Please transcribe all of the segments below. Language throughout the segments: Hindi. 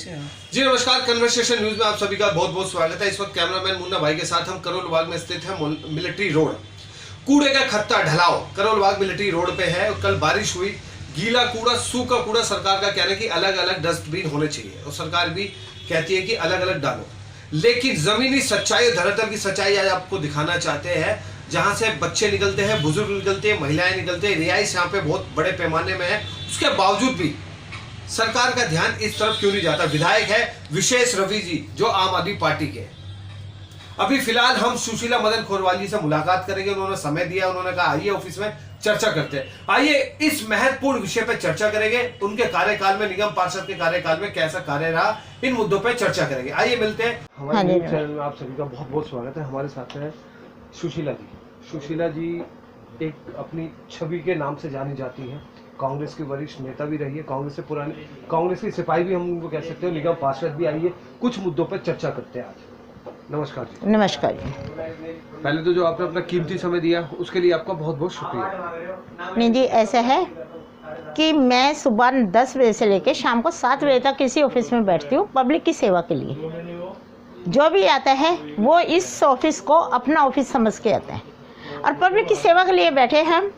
से। जी नमस्कार, कन्वर्सेशन न्यूज में आप सभी का बहुत बहुत स्वागत है। इस वक्त कैमरामैन मुन्ना भाई के साथ हम करोल बाग में स्थित है मिलिट्री रोड। कूड़े का खत्ता ढलाओ करोल बाग मिलिट्री रोड पे है। कल बारिश हुई, गीला कूड़ा सूखा कूड़ा, सरकार का कहना है कि अलग अलग डस्टबिन होने चाहिए और सरकार भी कहती है कि अलग अलग डालो, लेकिन जमीनी सच्चाई और धरातल की सच्चाई आज आपको दिखाना चाहते हैं। जहां से बच्चे निकलते हैं, बुजुर्ग निकलते हैं, महिलाएं निकलते हैं, रिहाइश यहाँ पे बहुत बड़े पैमाने में है, उसके बावजूद भी सरकार का ध्यान इस तरफ क्यों नहीं जाता। विधायक है विशेष रवि जी, जो आम आदमी पार्टी के। अभी फिलहाल हम सुशीला मदन खोरवाल जी से मुलाकात करेंगे। उन्होंने समय दिया, उन्होंने कहा आइए ऑफिस में चर्चा करते हैं। आइए इस महत्वपूर्ण विषय पर चर्चा करेंगे। उनके कार्यकाल में, निगम पार्षद के कार्यकाल में कैसा कार्य रहा, इन मुद्दों पर चर्चा करेंगे। आइए मिलते हैं। हमारे न्यूज चैनल में आप सभी का बहुत बहुत स्वागत है। हमारे साथ है सुशीला जी। सुशीला जी एक अपनी छवि के नाम से जानी जाती है, कांग्रेस की वरिष्ठ नेता भी रही है, कांग्रेस से पुरानी, कांग्रेस की सिपाही भी हम उनको कह सकते हो, निगम पार्षद भी। आइए कुछ मुद्दों पर चर्चा करते हैं आज। नमस्कार जी। नमस्कार जी। पहले तो जो आपने अपना कीमती समय दिया उसके लिए आपका बहुत बहुत शुक्रिया। नहीं जी, ऐसा है कि मैं सुबह 10 बजे से लेकर शाम को 7 बजे तक किसी ऑफिस में बैठती हूँ पब्लिक की सेवा के लिए। जो भी आता है वो इस ऑफिस को अपना ऑफिस समझ के आता है और पब्लिक की सेवा के लिए बैठे हैं हम।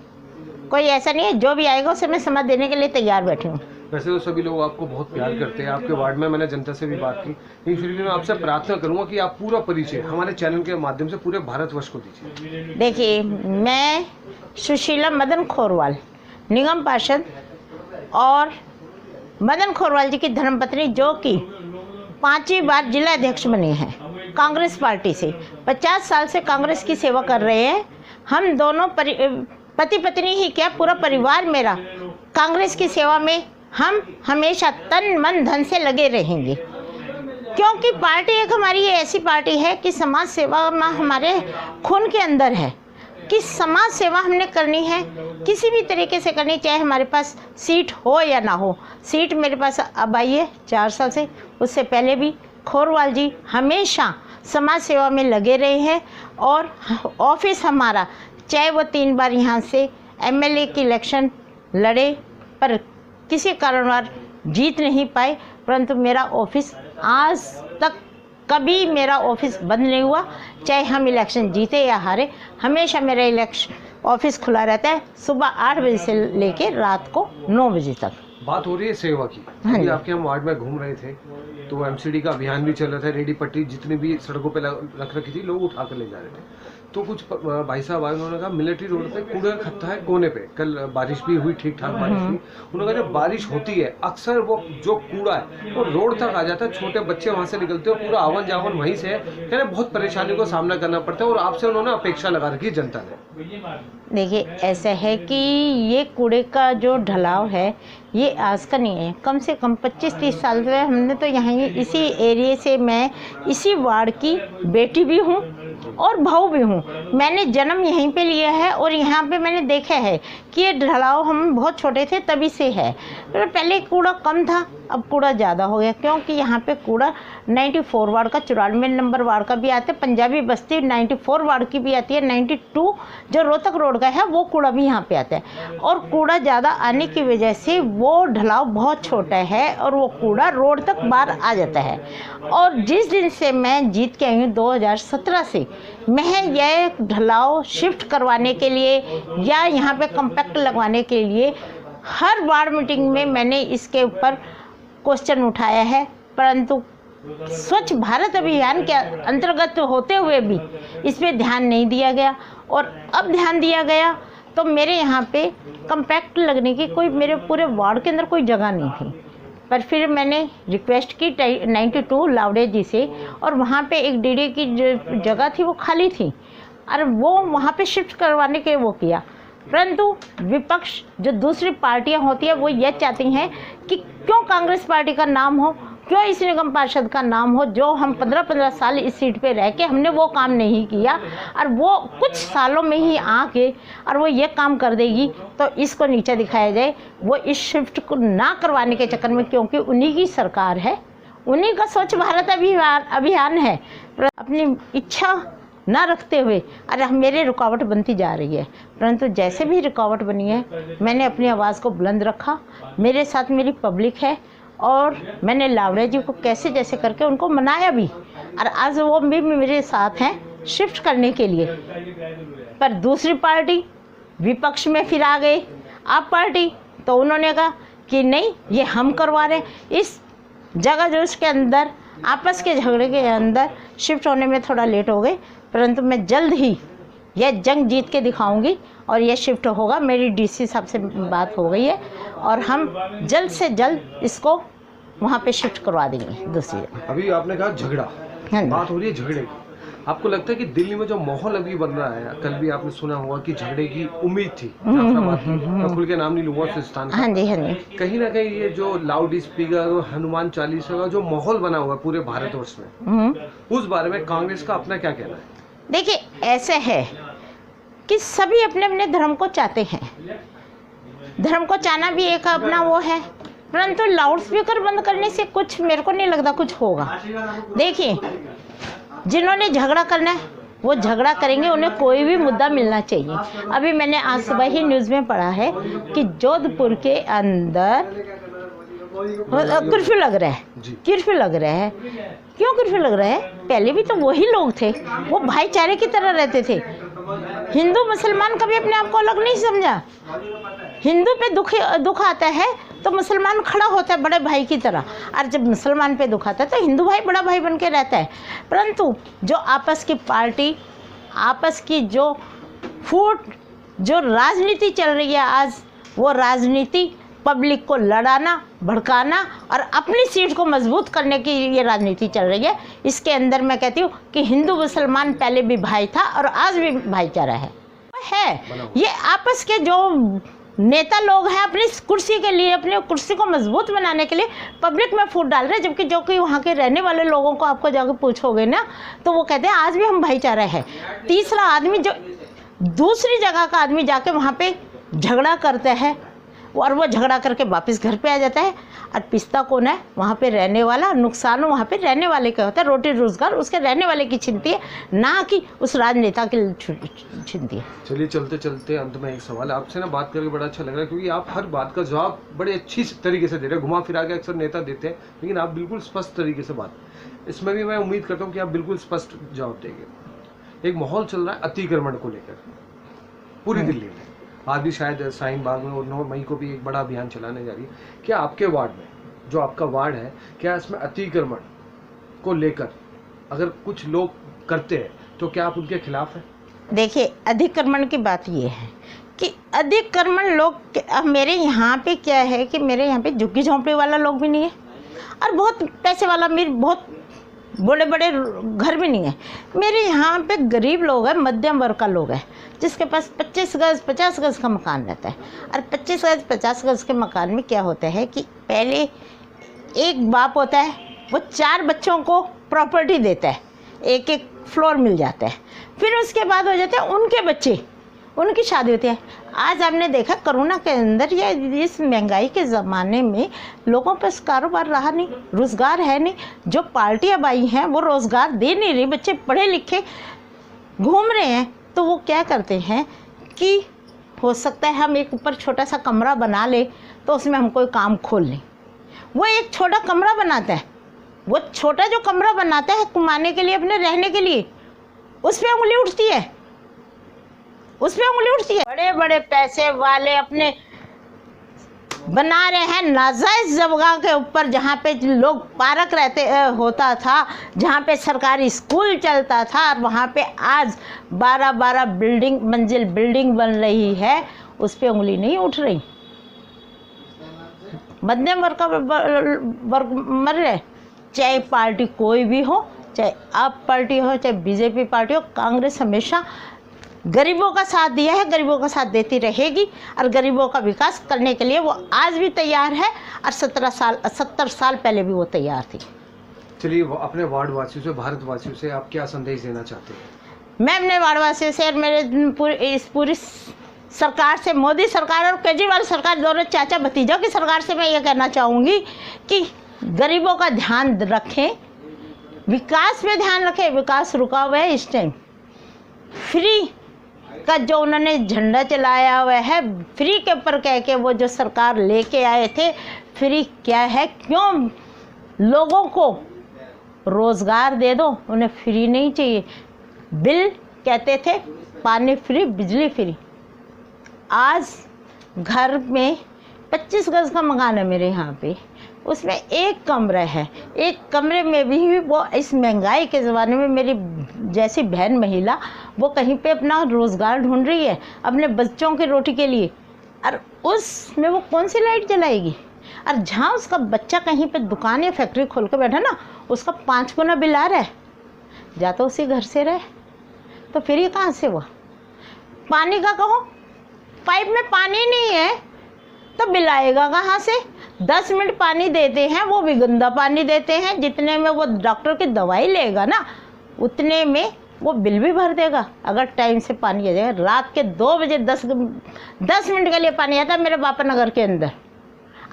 कोई ऐसा नहीं है, जो भी आएगा उसे मैं समय देने के लिए तैयार बैठी हूँ। वैसे तो सभी लोग आपको बहुत प्यार करते हैं, आपके वार्ड में मैंने जनता से भी बात की, लेकिन फिर भी मैं आपसे प्रार्थना करूंगा कि आप पूरा परिचय हमारे चैनल के माध्यम से पूरे भारतवर्ष को दीजिए। देखिए, मैं सुशीला मदन खोरवाल, निगम पार्षद और मदन खोरवाल जी की धर्मपत्नी, जो कि 5वीं बार जिला अध्यक्ष बनी है कांग्रेस पार्टी से। 50 साल से कांग्रेस की सेवा कर रहे हैं हम दोनों। पति पत्नी ही क्या, पूरा परिवार मेरा कांग्रेस की सेवा में हम हमेशा तन मन धन से लगे रहेंगे, क्योंकि पार्टी एक हमारी ऐसी पार्टी है कि समाज सेवा में हमारे खून के अंदर है कि समाज सेवा हमने करनी है, किसी भी तरीके से करनी, चाहे हमारे पास सीट हो या ना हो। सीट मेरे पास अब आई है 4 साल से, उससे पहले भी खोरवाल जी हमेशा समाज सेवा में लगे रहे हैं। और ऑफिस हमारा, चाहे वो 3 बार यहाँ से एमएलए की इलेक्शन लड़े पर किसी कारणवश जीत नहीं पाए, परंतु मेरा ऑफिस आज तक कभी मेरा ऑफिस बंद नहीं हुआ। चाहे हम इलेक्शन जीते या हारे, हमेशा मेरा ऑफिस खुला रहता है, सुबह 8 बजे से लेकर रात को 9 बजे तक। बात हो रही है सेवा की। अभी आपके हम वार्ड में घूम रहे थे तो एमसीडी का अभियान भी चल रहा था। रेडी पट्टी जितनी भी सड़कों पे रख रखी थी, लोग उठा कर ले जा रहे थे। तो कुछ भाई साहब आए, उन्होंने कहा मिलिट्री रोड पे कूड़ा का खत्ता है कोने पे। कल बारिश भी हुई, ठीक ठाक बारिश हुई। उन्होंने कहा जब बारिश होती है अक्सर वो जो कूड़ा है वो रोड तक आ जाता है, छोटे बच्चे वहाँ से निकलते हैं, पूरा आवन जावन वहीं से है। कह रहे बहुत परेशानी को सामना करना पड़ता है और आपसे उन्होंने अपेक्षा लगा रखी जनता ने। देखिए, ऐसा है कि ये कूड़े का जो ढलाव है ये आज का नहीं है, कम से कम 25-30 साल से हमने तो यहाँ इसी एरिए से, मैं इसी वार्ड की बेटी भी हूँ और बहू भी हूँ। मैंने जन्म यहीं पे लिया है और यहाँ पे मैंने देखा है कि ये ढलाव हम बहुत छोटे थे तभी से है। पहले कूड़ा कम था, अब कूड़ा ज़्यादा हो गया, क्योंकि यहाँ पे कूड़ा 94 वार्ड का, 94 नंबर वार्ड का भी आता है, पंजाबी बस्ती 94 वार्ड की भी आती है, 92 जो रोहतक रोड का है वो कूड़ा भी यहाँ पे आता है। और कूड़ा ज़्यादा आने की वजह से वो ढलाव बहुत छोटा है और वो कूड़ा रोड तक बाहर आ जाता है। और जिस दिन से मैं जीत के आई हूँ 2017 से, मैं यह ढलाव शिफ्ट करवाने के लिए या यहाँ पे कम्पैक्ट लगवाने के लिए हर वार्ड मीटिंग में मैंने इसके ऊपर क्वेश्चन उठाया है, परंतु स्वच्छ भारत अभियान के अंतर्गत होते हुए भी इस पे ध्यान नहीं दिया गया। और अब ध्यान दिया गया तो मेरे यहाँ पे कम्पैक्ट लगने की कोई, मेरे पूरे वार्ड के अंदर कोई जगह नहीं थी। पर फिर मैंने रिक्वेस्ट की 92 लावड़े जी से, और वहाँ पे एक डीडी की जो जगह थी वो खाली थी और वो वहाँ पे शिफ्ट करवाने के वो किया। परंतु विपक्ष जो दूसरी पार्टियां होती है वो ये चाहती हैं कि क्यों कांग्रेस पार्टी का नाम हो, क्यों इस निगम पार्षद का नाम हो, जो हम 15-15 साल इस सीट पे रह के हमने वो काम नहीं किया और वो कुछ सालों में ही आके और वो ये काम कर देगी, तो इसको नीचा दिखाया जाए। वो इस शिफ्ट को ना करवाने के चक्कर में, क्योंकि उन्हीं की सरकार है, उन्हीं का स्वच्छ भारत अभियान है, अपनी इच्छा ना रखते हुए अरे मेरे रुकावट बनती जा रही है। परंतु जैसे भी रुकावट बनी है मैंने अपनी आवाज़ को बुलंद रखा। मेरे साथ मेरी पब्लिक है और मैंने लावड़े जी को कैसे जैसे करके उनको मनाया भी, और आज वो भी मेरे साथ हैं शिफ्ट करने के लिए। पर दूसरी पार्टी विपक्ष में फिर आ गई आप पार्टी, तो उन्होंने कहा कि नहीं ये हम करवा रहे हैं। इस जगह जो इसके अंदर आपस के झगड़े के अंदर शिफ्ट होने में थोड़ा लेट हो गई, परंतु मैं जल्द ही यह जंग जीत के दिखाऊंगी और यह शिफ्ट होगा। मेरी डीसी साहब से बात हो गई है और हम जल्द से जल्द इसको वहाँ पे शिफ्ट करवा देंगे दूसरी जगह। अभी आपने कहा झगड़ा, हाँ, बात हो रही है झगड़े की। आपको लगता है कि दिल्ली में जो माहौल अभी बन रहा है, कल भी आपने सुना होगा कि झगड़े की उम्मीद थी, मैं खुल के नाम नहीं लूंगा उस स्थान का। हाँ जी, हाँ जी। कहीं ना कहीं ये जो लाउड स्पीकर और हनुमान चालीसा का जो माहौल बना हुआ है पूरे भारतवर्ष में, उस बारे में कांग्रेस का अपना क्या कहना है? देखिए, ऐसे है कि सभी अपने अपने धर्म को चाहते हैं, धर्म को चाहना भी एक अपना वो है, परंतु लाउड स्पीकर बंद करने से कुछ मेरे को नहीं लगता कुछ होगा। देखिए, जिन्होंने झगड़ा करना है वो झगड़ा करेंगे, उन्हें कोई भी मुद्दा मिलना चाहिए। अभी मैंने आज सुबह ही न्यूज़ में पढ़ा है कि जोधपुर के अंदर कर्फ्यू लग रहा है, कर्फ्यू लग रहा है। क्यों कर्फ्यू लग रहा है? पहले भी तो वही लोग थे, वो भाईचारे की तरह रहते थे। हिंदू मुसलमान कभी अपने आप को अलग नहीं समझा। हिंदू पे दुख आता है तो मुसलमान खड़ा होता है बड़े भाई की तरह, और जब मुसलमान पे दुख आता है तो हिंदू भाई बड़ा भाई बन के रहता है। परंतु जो आपस की पार्टी, आपस की जो फूट, जो राजनीति चल रही है आज, वो राजनीति पब्लिक को लड़ाना, भड़काना और अपनी सीट को मजबूत करने की ये राजनीति चल रही है। इसके अंदर मैं कहती हूँ कि हिंदू मुसलमान पहले भी भाई था और आज भी भाईचारा है। ये आपस के जो नेता लोग हैं अपनी कुर्सी के लिए, अपनी कुर्सी को मजबूत बनाने के लिए पब्लिक में फूट डाल रहे हैं, जबकि जो कि वहाँ के रहने वाले लोगों को आपको जाकर पूछोगे ना तो वो कहते हैं आज भी हम भाईचारा है। तीसरा आदमी, जो दूसरी जगह का आदमी जाके वहाँ पे झगड़ा करता है और वो झगड़ा करके वापस घर पे आ जाता है, और पिस्ता कौन है? वहाँ पे रहने वाला। नुकसान वहाँ पे रहने वाले का होता है, रोटी रोजगार उसके रहने वाले की छिनती है, ना कि उस राजनेता की छिनती है। चलिए, चलते चलते अंत में एक सवाल आपसे ना बात करके बड़ा अच्छा लग रहा है, क्योंकि आप हर बात का जवाब बड़े अच्छी तरीके से दे रहे हैं। घुमा फिरा के अक्सर नेता देते हैं, लेकिन आप बिल्कुल स्पष्ट तरीके से बात, इसमें भी मैं उम्मीद करता हूँ कि आप बिल्कुल स्पष्ट जवाब देंगे। एक माहौल चल रहा है अतिक्रमण को लेकर पूरी दिल्ली में, आज भी शायद शाहीन बाग में और 9 मई को भी एक बड़ा अभियान चलाने जा रही है। क्या आपके वार्ड में, जो आपका वार्ड है, क्या इसमें अतिक्रमण को लेकर अगर कुछ लोग करते हैं तो क्या आप उनके खिलाफ हैं? देखिए, अधिक्रमण की बात ये है कि अधिक्रमण लोग, अब मेरे यहाँ पे क्या है कि मेरे यहाँ पे झुग्गी झोंपड़ी वाला लोग भी नहीं है और बहुत पैसे वाला मेरे बहुत बड़े बड़े घर भी नहीं है। मेरे यहाँ पे गरीब लोग हैं, मध्यम वर्ग का लोग है, जिसके पास 25 गज 50 गज का मकान रहता है। और 25 गज 50 गज के मकान में क्या होता है कि पहले एक बाप होता है, वो 4 बच्चों को प्रॉपर्टी देता है, एक एक फ्लोर मिल जाता है। फिर उसके बाद हो जाते हैं उनके बच्चे, उनकी शादी होती है। आज आपने देखा कोरोना के अंदर या इस महंगाई के ज़माने में लोगों पास कारोबार रहा नहीं, रोज़गार है नहीं। जो पार्टियां आई हैं वो रोज़गार दे नहीं रही, बच्चे पढ़े लिखे घूम रहे हैं, तो वो क्या करते हैं कि हो सकता है हम एक ऊपर छोटा सा कमरा बना ले तो उसमें हम कोई काम खोल लें। वो एक छोटा कमरा बनाता है, वो छोटा जो कमरा बनाता है कमाने के लिए, अपने रहने के लिए, उस पर उंगली उठती है, उस पर उंगली उठती है। बड़े बड़े पैसे वाले अपने बना रहे हैं नाजायज़ जगह के ऊपर, जहाँ पे लोग पार्क रहते होता था, जहाँ पे सरकारी स्कूल चलता था, और वहाँ पे आज 12-12 मंजिल बिल्डिंग बन रही है, उस पर उंगली नहीं उठ रही। मध्यम वर्ग का वर्ग मर रहे, चाहे पार्टी कोई भी हो, चाहे आप पार्टी हो, चाहे बीजेपी पार्टी हो, कांग्रेस हमेशा गरीबों का साथ दिया है, गरीबों का साथ देती रहेगी, और गरीबों का विकास करने के लिए वो आज भी तैयार है, और 70 साल पहले भी वो तैयार थी। चलिए, अपने वार्ड वासियों से, भारतवासियों से आप क्या संदेश देना चाहते हैं? मैं अपने वार्ड वासियों से, मेरे पूरी सरकार से, मोदी सरकार और केजरीवाल सरकार, दोनों चाचा भतीजों की सरकार से मैं ये कहना चाहूँगी कि गरीबों का ध्यान रखें, विकास पे ध्यान रखें। विकास रुका हुआ है इस टाइम। फ्री का जो उन्होंने झंडा चलाया हुआ है, फ्री के ऊपर कह के वो जो सरकार लेके आए थे, फ्री क्या है, क्यों लोगों को रोज़गार दे दो, उन्हें फ्री नहीं चाहिए। बिल कहते थे पानी फ्री, बिजली फ्री। आज घर में 25 गज का मकान है मेरे यहाँ पे, उसमें एक कमरा है, एक कमरे में भी वो इस महंगाई के ज़माने में मेरी जैसी बहन महिला वो कहीं पे अपना रोज़गार ढूंढ रही है अपने बच्चों की रोटी के लिए, और उसमें वो कौन सी लाइट जलाएगी। और जहाँ उसका बच्चा कहीं पे दुकान या फैक्ट्री खोल के बैठा ना, उसका 5 गुना बिल आ रहा है, या तो उसी घर से रहे, तो फिर ये कहाँ से हुआ। पानी का कहो, पाइप में पानी नहीं है तो बिल आएगा कहाँ से। 10 मिनट पानी देते हैं, वो भी गंदा पानी देते हैं, जितने में वो डॉक्टर की दवाई लेगा ना उतने में वो बिल भी भर देगा। अगर टाइम से पानी आ जाएगा, रात के 2 बजे 10 मिनट के लिए पानी आता है मेरे बापा नगर के अंदर।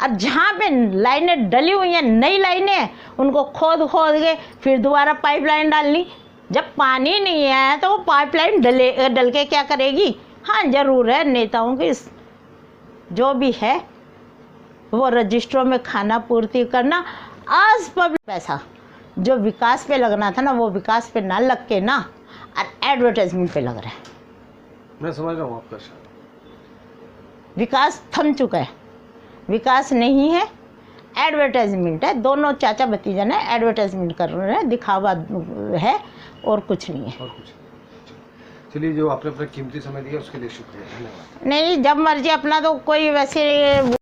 अब जहाँ पे लाइनें डली हुई हैं, नई लाइनें हैं, उनको खोद के फिर दोबारा पाइपलाइन डालनी। जब पानी नहीं आया तो वो पाइपलाइन डल के क्या करेगी। हाँ ज़रूर है, नेताओं की जो भी है वो रजिस्ट्रों में खाना पूर्ति करना, आज पब्लिक पैसा जो विकास पे लगना था ना, वो विकास पे ना लग के ना एडवर्टाइजमेंट पे लग रहा है। मैं समझ रहा हूँ आपका। विकास थम चुका है, विकास नहीं है, एडवर्टाइजमेंट है। दोनों चाचा भतीजा ने एडवर्टाइजमेंट कर रहे हैं, दिखावा है और कुछ नहीं है। और कुछ चलिए, जो आपने अपना कीमती समय दिया उसके लिए शुक्रिया, धन्यवाद। नहीं, जब मर्जी अपना, तो कोई वैसे